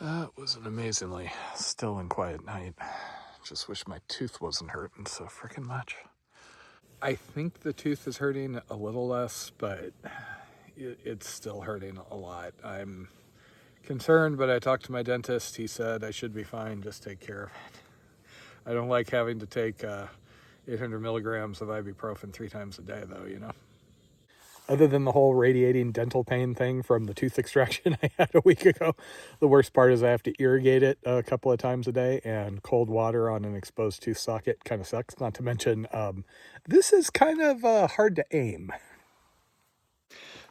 That was an amazingly still and quiet night. Just wish my tooth wasn't hurting so freaking much. I think the tooth is hurting a little less, but it's still hurting a lot. I'm concerned, but I talked to my dentist. He said I should be fine, just take care of it. I don't like having to take 800 milligrams of ibuprofen 3 times a day, though, you know. Other than the whole radiating dental pain thing from the tooth extraction I had a week ago, the worst part is I have to irrigate it a couple of times a day, and cold water on an exposed tooth socket kind of sucks. Not to mention, this is kind of hard to aim.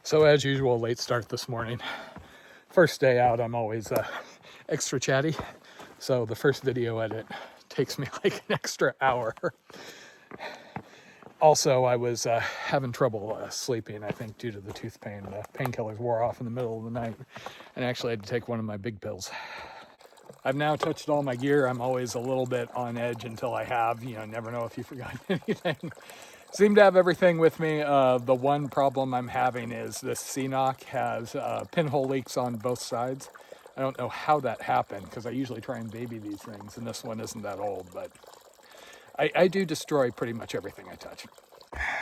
So as usual, late start this morning. First day out, I'm always extra chatty. So the first video edit takes me like an extra hour. Also, I was having trouble sleeping, I think, due to the tooth pain. The painkillers wore off in the middle of the night, and actually had to take one of my big pills. I've now touched all my gear. I'm always a little bit on edge until I have. You know, never know if you forgot anything. Seem to have everything with me. The one problem I'm having is this C-Knock has pinhole leaks on both sides. I don't know how that happened, because I usually try and baby these things, and this one isn't that old, but I do destroy pretty much everything I touch.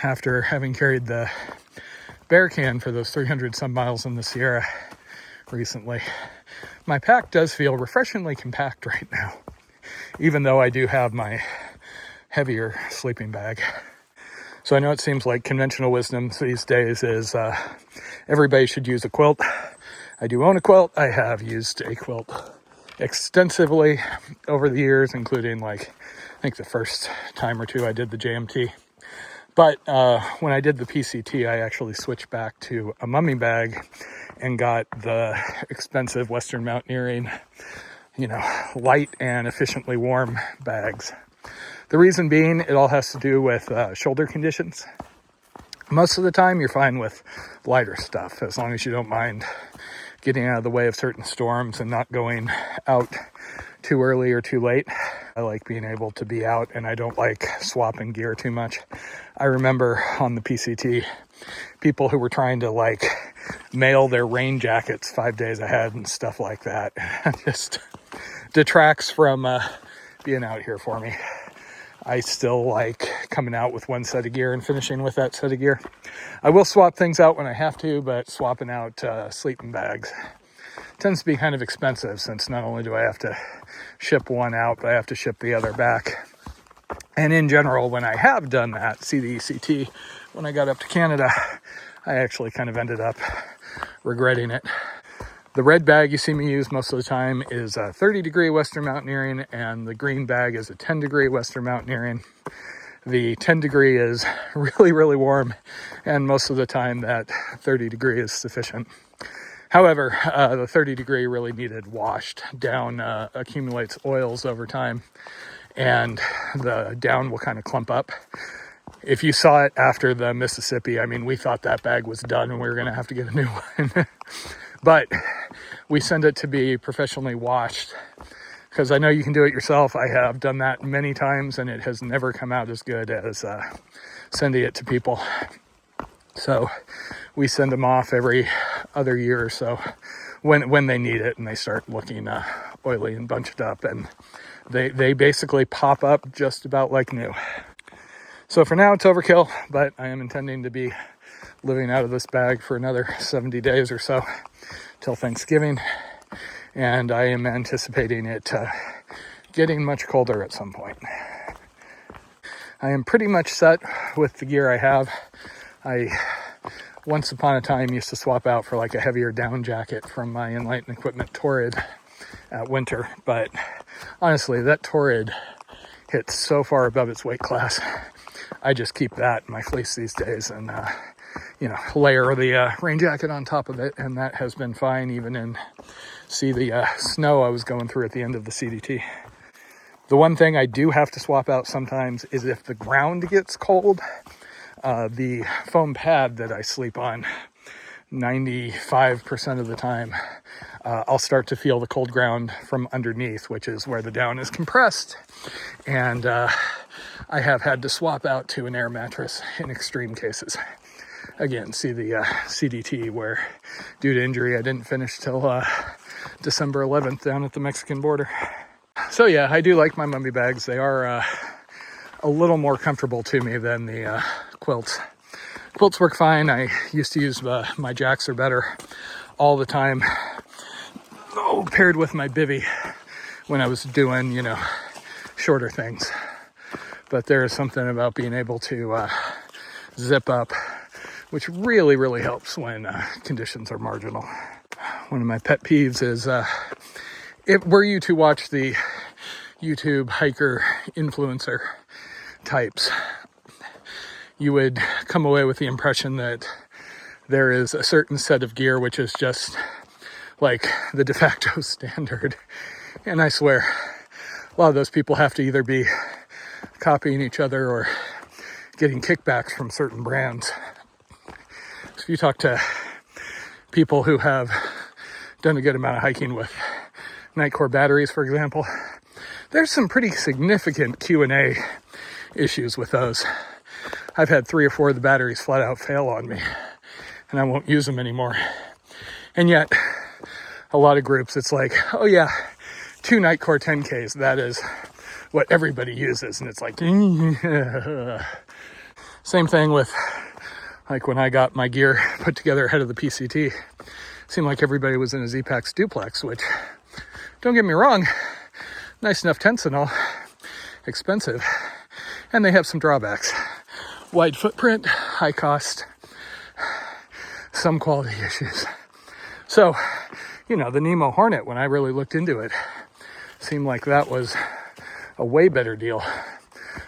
After having carried the bear can for those 300 some miles in the Sierra recently, my pack does feel refreshingly compact right now, even though I do have my heavier sleeping bag. So I know it seems like conventional wisdom these days is everybody should use a quilt. I do own a quilt. I have used a quilt extensively over the years, including I think the first time or two I did the JMT. But when I did the PCT, I actually switched back to a mummy bag and got the expensive Western Mountaineering, light and efficiently warm bags. The reason being, it all has to do with shoulder conditions. Most of the time, you're fine with lighter stuff, as long as you don't mind getting out of the way of certain storms and not going out too early or too late. I like being able to be out, and I don't like swapping gear too much. I remember on the PCT, people who were trying to mail their rain jackets 5 days ahead and stuff like that. It just detracts from being out here for me. I still like coming out with one set of gear and finishing with that set of gear. I will swap things out when I have to, but swapping out sleeping bags tends to be kind of expensive, since not only do I have to ship one out, but I have to ship the other back. And in general, when I have done that, CDECT, when I got up to Canada, I actually kind of ended up regretting it. The red bag you see me use most of the time is a 30-degree Western Mountaineering, and the green bag is a 10-degree Western Mountaineering. The 10-degree is really, really warm, and most of the time that 30-degree is sufficient. However, the 30-degree really needed washed down, accumulates oils over time, and the down will kind of clump up. If you saw it after the Mississippi, we thought that bag was done and we were going to have to get a new one. But we send it to be professionally washed, because I know you can do it yourself. I have done that many times, and it has never come out as good as sending it to people. So we send them off every other year or so when they need it and they start looking oily and bunched up, and they basically pop up just about like new. So for now it's overkill, but I am intending to be living out of this bag for another 70 days or so till Thanksgiving, and I am anticipating it getting much colder at some point. I am pretty much set with the gear I have. I once upon a time used to swap out for a heavier down jacket from my Enlightened Equipment Torrid at winter, but honestly, that Torrid hits so far above its weight class. I just keep that in my fleece these days and layer the rain jacket on top of it, and that has been fine even in the snow I was going through at the end of the CDT. The one thing I do have to swap out sometimes is if the ground gets cold. The foam pad that I sleep on 95% of the time, I'll start to feel the cold ground from underneath, which is where the down is compressed. And I have had to swap out to an air mattress in extreme cases. Again, see the CDT where, due to injury, I didn't finish till December 11th down at the Mexican border. So yeah, I do like my mummy bags. They are a little more comfortable to me than the quilts. Quilts work fine. I used to use my jacks are better all the time. Oh, paired with my bivvy when I was doing, you know, shorter things. But there is something about being able to zip up, which really, really helps when conditions are marginal. One of my pet peeves is were you to watch the YouTube hiker influencer types, you would come away with the impression that there is a certain set of gear which is just like the de facto standard. And I swear, a lot of those people have to either be copying each other or getting kickbacks from certain brands. So if you talk to people who have done a good amount of hiking with Nitecore batteries, for example, there's some pretty significant Q&A issues with those. I've had 3 or 4 of the batteries flat out fail on me, and I won't use them anymore. And yet, a lot of groups, it's like, oh yeah, 2 Nitecore 10Ks, that is what everybody uses. And it's like, same thing with, like when I got my gear put together ahead of the PCT, it seemed like everybody was in a Z-Pax duplex, which, don't get me wrong, nice enough tents and all, expensive, and they have some drawbacks. Wide footprint, high cost, some quality issues. So, you know, the Nemo Hornet, when I really looked into it, seemed like that was a way better deal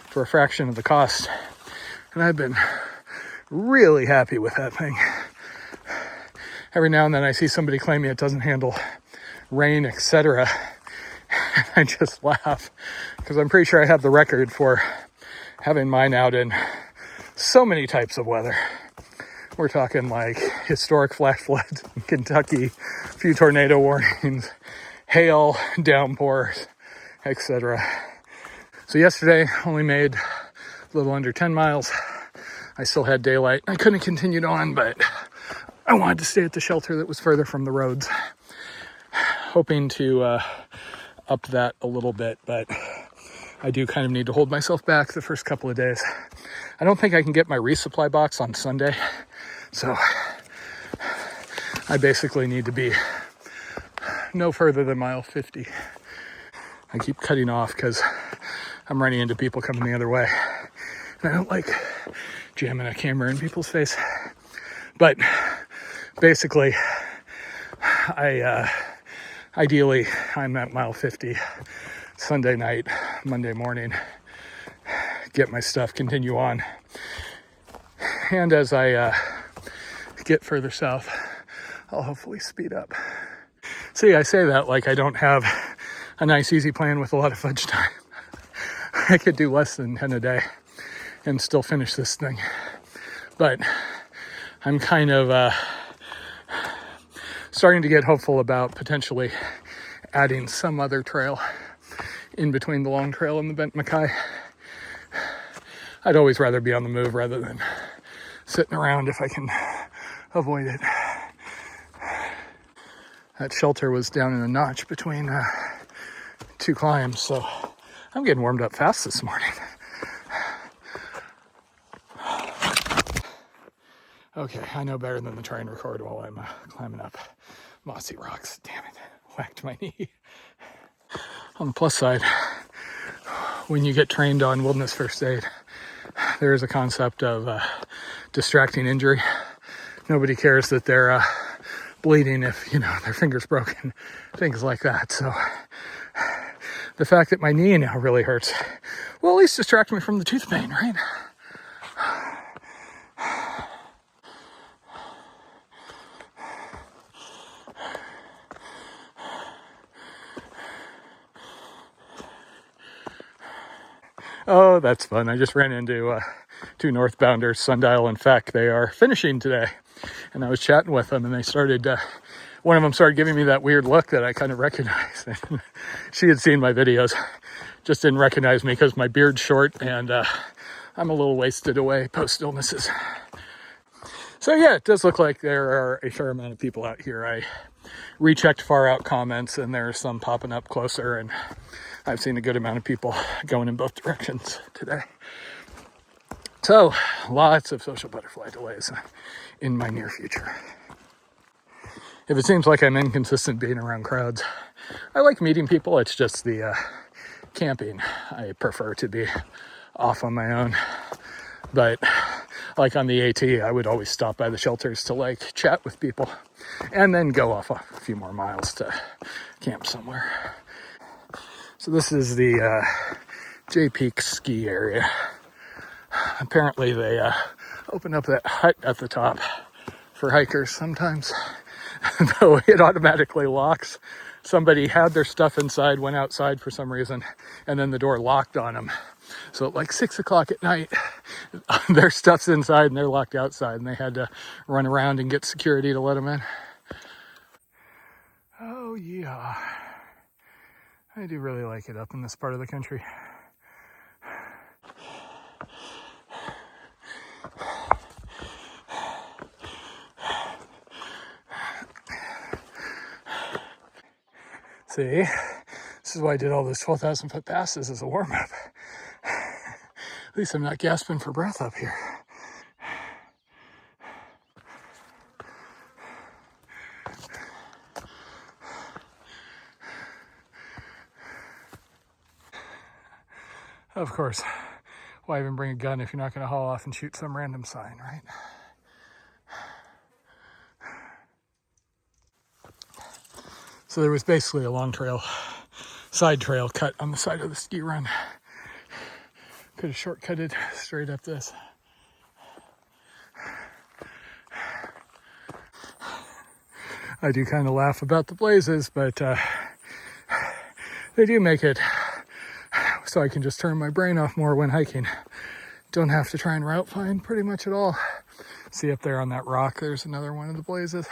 for a fraction of the cost. And I've been really happy with that thing. Every now and then I see somebody claiming it doesn't handle rain, etc. I just laugh because I'm pretty sure I have the record for having mine out in so many types of weather. We're talking like historic flash floods in Kentucky, a few tornado warnings, hail, downpours, etc. So yesterday only made a little under 10 miles. I still had daylight. I couldn't have continued on, but I wanted to stay at the shelter that was further from the roads, hoping to up that a little bit, but I do kind of need to hold myself back the first couple of days. I don't think I can get my resupply box on Sunday, so I basically need to be no further than mile 50. I keep cutting off because I'm running into people coming the other way, and I don't like jamming a camera in people's face. But basically, ideally, I'm at mile 50 Sunday night, Monday morning, get my stuff, continue on. And as I get further south, I'll hopefully speed up. See, I say that like I don't have a nice, easy plan with a lot of fudge time. I could do less than 10 a day and still finish this thing. But I'm kind of starting to get hopeful about potentially adding some other trail in between the long trail and the Bent Mackay. I'd always rather be on the move rather than sitting around if I can avoid it. That shelter was down in a notch between 2 climbs, so I'm getting warmed up fast this morning. Okay, I know better than to try and record while I'm climbing up mossy rocks. Damn it, whacked my knee. On the plus side, when you get trained on wilderness first aid, there is a concept of distracting injury. Nobody cares that they're bleeding if, you know, their finger's broken, things like that. So the fact that my knee now really hurts will at least distract me from the tooth pain, right? Oh, that's fun. I just ran into 2 northbounders, Sundial and Feck. They are finishing today. And I was chatting with them, and they started, one of them started giving me that weird look that I kind of recognized. She had seen my videos, just didn't recognize me because my beard's short and I'm a little wasted away post-illnesses. So yeah, it does look like there are a fair amount of people out here. I rechecked far out comments, and there are some popping up closer, and I've seen a good amount of people going in both directions today. So lots of social butterfly delays in my near future. If it seems like I'm inconsistent being around crowds, I like meeting people. It's just the camping. I prefer to be off on my own. But like on the AT, I would always stop by the shelters to like chat with people and then go off a few more miles to camp somewhere. So this is the J Peak ski area. Apparently they open up that hut at the top for hikers sometimes, though it automatically locks. Somebody had their stuff inside, went outside for some reason, and then the door locked on them. So at like 6 o'clock at night, their stuff's inside and they're locked outside, and they had to run around and get security to let them in. Oh yeah, I do really like it up in this part of the country. See, this is why I did all those 12,000 foot passes as a warm-up. At least I'm not gasping for breath up here. Of course, why even bring a gun if you're not going to haul off and shoot some random sign, right? So there was basically a long trail, side trail cut on the side of the ski run. Could have shortcutted straight up this. I do kind of laugh about the blazes, but they do make it so I can just turn my brain off more when hiking. Don't have to try and route find pretty much at all. See up there on that rock, there's another one of the blazes.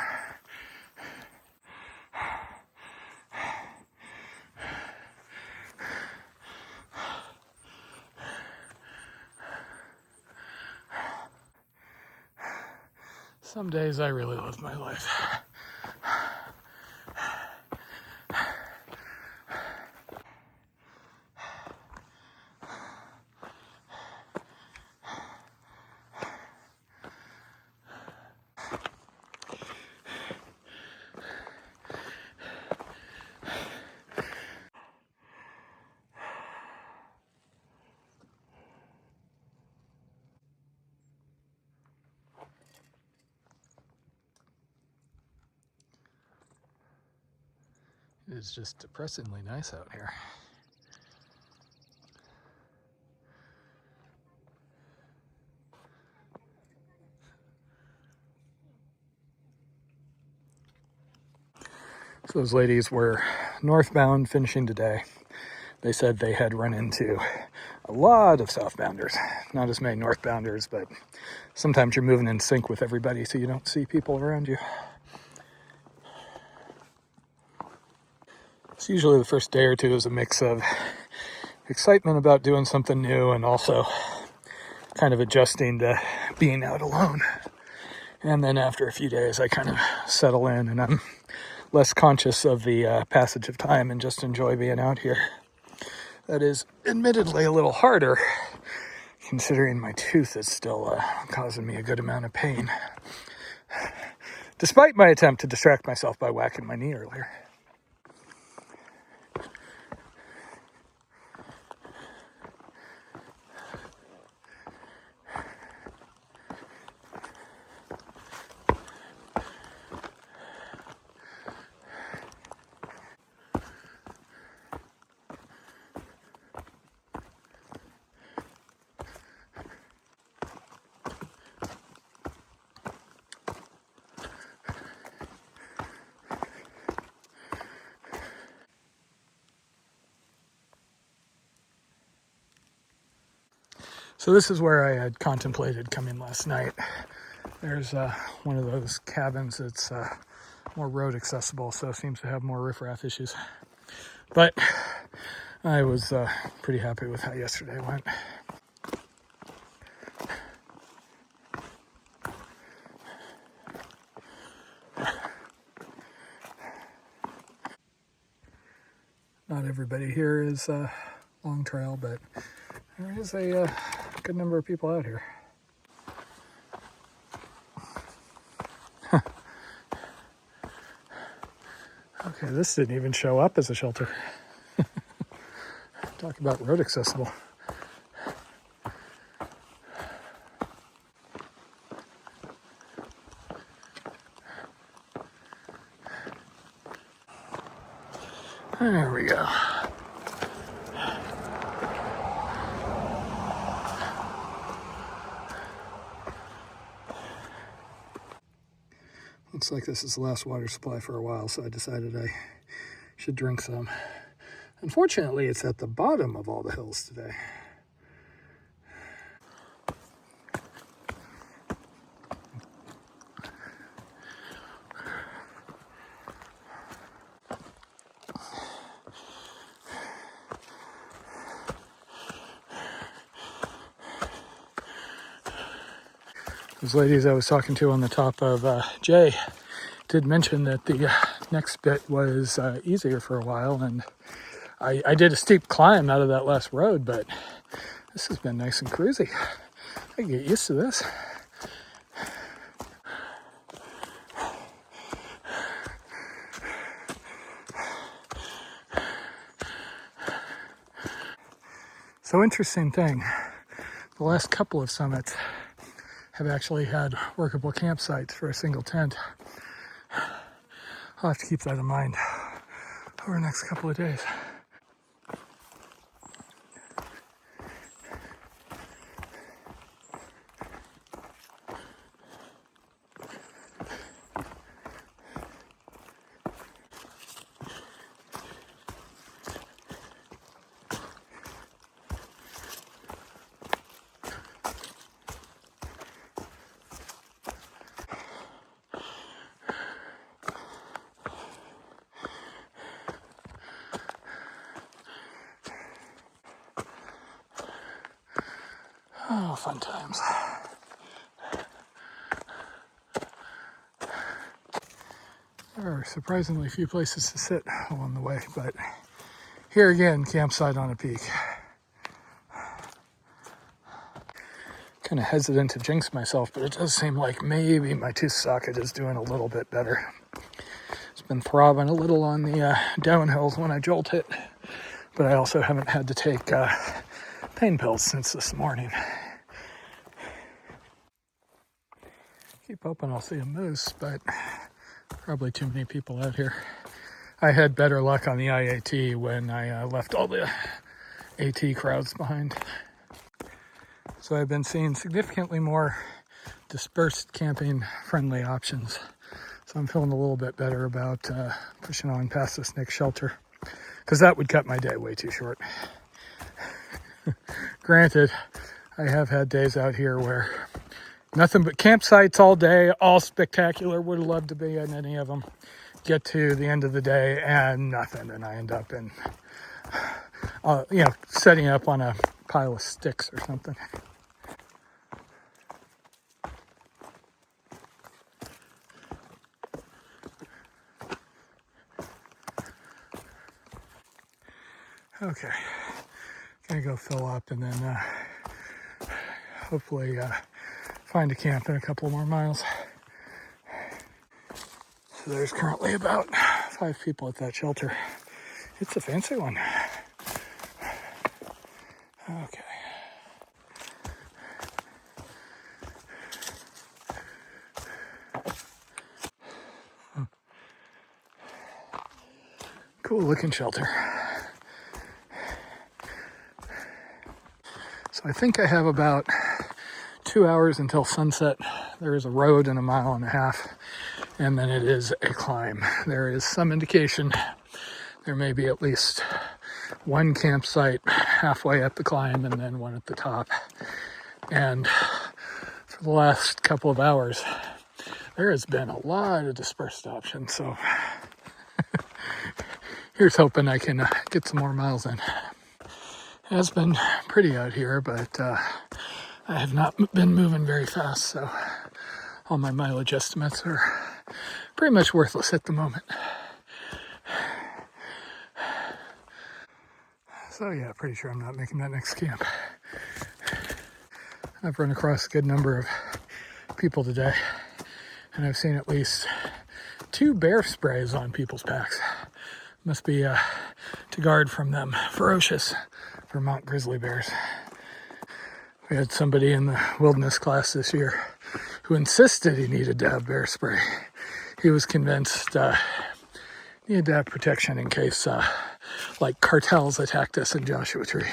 Some days I really live my life. It is just depressingly nice out here. So those ladies were northbound finishing today. They said they had run into a lot of southbounders. Not as many northbounders, but sometimes you're moving in sync with everybody so you don't see people around you. So usually the first day or two is a mix of excitement about doing something new and also kind of adjusting to being out alone. And then after a few days, I kind of settle in and I'm less conscious of the passage of time and just enjoy being out here. That is admittedly a little harder, considering my tooth is still causing me a good amount of pain, despite my attempt to distract myself by whacking my knee earlier. So this is where I had contemplated coming last night. There's one of those cabins that's more road accessible, so seems to have more riffraff issues. But I was pretty happy with how yesterday went. everybody here is long trail, but there is a good number of people out here. Okay, this didn't even show up as a shelter. Talk about road accessible. There we go. Looks like this is the last water supply for a while, so I decided I should drink some. Unfortunately, it's at the bottom of all the hills today. Those ladies I was talking to on the top of Jay did mention that the next bit was easier for a while, and I did a steep climb out of that last road, but this has been nice and cruisy. I can get used to this. So interesting thing, the last couple of summits have actually had workable campsites for a single tent. I'll have to keep that in mind over the next couple of days. Oh, fun times. There are surprisingly few places to sit along the way, but here again, campsite on a peak. Kind of hesitant to jinx myself, but it does seem like maybe my tooth socket is doing a little bit better. It's been throbbing a little on the downhills when I jolt it, but I also haven't had to take pain pills since this morning. Keep hoping I'll see a moose, but probably too many people out here. I had better luck on the IAT when I left all the AT crowds behind. So I've been seeing significantly more dispersed camping friendly options. So I'm feeling a little bit better about pushing on past this next shelter, because that would cut my day way too short. Granted, I have had days out here where nothing but campsites all day, all spectacular, would have loved to be in any of them. Get to the end of the day and nothing, and I end up in, setting up on a pile of sticks or something. Okay, gonna go fill up and then hopefully find a camp in a couple more miles. So there's currently about 5 people at that shelter. It's a fancy one. Okay. Cool looking shelter. So I think I have about 2 hours until sunset. There is a road and 1.5 miles, and then it is a climb. There is some indication there may be at least one campsite halfway up the climb and then one at the top. And for the last couple of hours, there has been a lot of dispersed options. So here's hoping I can get some more miles in. It has been pretty out here, but I have not been moving very fast, so all my mileage estimates are pretty much worthless at the moment. So yeah, pretty sure I'm not making that next camp. I've run across a good number of people today, and I've seen at least 2 bear sprays on people's packs. Must be to guard from them ferocious Vermont grizzly bears. We had somebody in the wilderness class this year who insisted he needed to have bear spray. He was convinced he needed to have protection in case like cartels attacked us in Joshua Tree.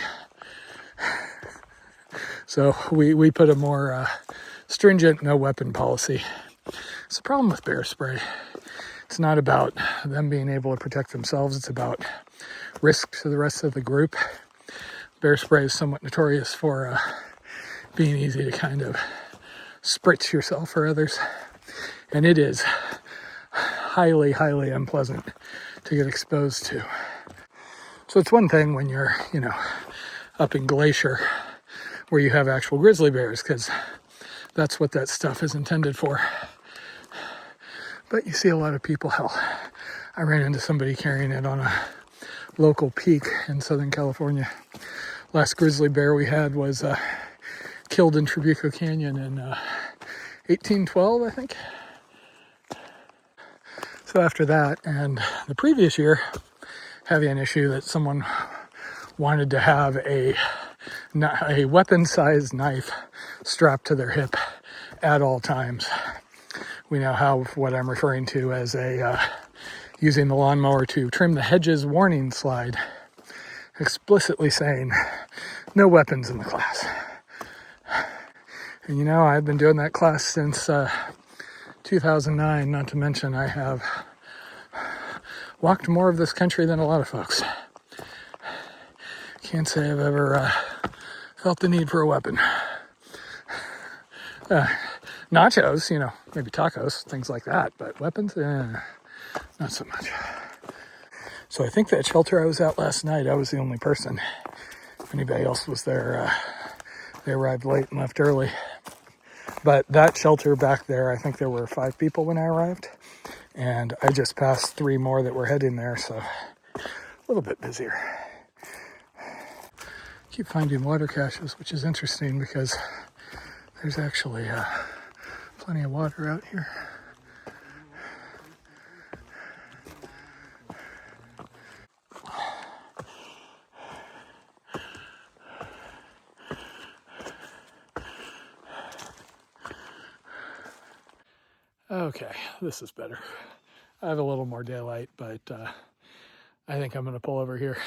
So we put a more stringent no weapon policy. It's the problem with bear spray. It's not about them being able to protect themselves. It's about risk to the rest of the group. Bear spray is somewhat notorious for being easy to kind of spritz yourself or others. And it is highly, highly unpleasant to get exposed to. So it's one thing when you're, up in Glacier where you have actual grizzly bears, because that's what that stuff is intended for. But you see a lot of people, hell, I ran into somebody carrying it on a local peak in Southern California. Last grizzly bear we had was killed in Trabuco Canyon in 1812, I think. So after that, and the previous year, having an issue that someone wanted to have a weapon-sized knife strapped to their hip at all times. We now have what I'm referring to as using the lawnmower to trim the hedges warning slide, explicitly saying no weapons in the class. And I've been doing that class since 2009, not to mention I have walked more of this country than a lot of folks. Can't say I've ever felt the need for a weapon. Nachos, maybe tacos, things like that, but weapons, not so much. So I think that shelter I was at last night, I was the only person. If anybody else was there, they arrived late and left early. But that shelter back there, I think there were 5 people when I arrived. And I just passed 3 more that were heading there, so a little bit busier. Keep finding water caches, which is interesting because there's actually plenty of water out here. Okay, this is better. I have a little more daylight, but I think I'm going to pull over here.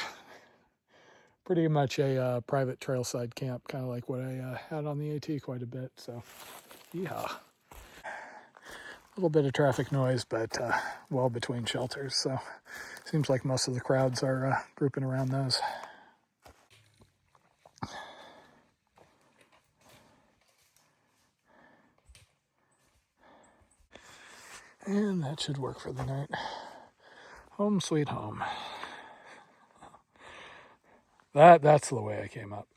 Pretty much a private trailside camp, kind of like what I had on the AT quite a bit, so yeah. A little bit of traffic noise, but well between shelters, so seems like most of the crowds are grouping around those. And that should work for the night. Home sweet home. That's the way I came up.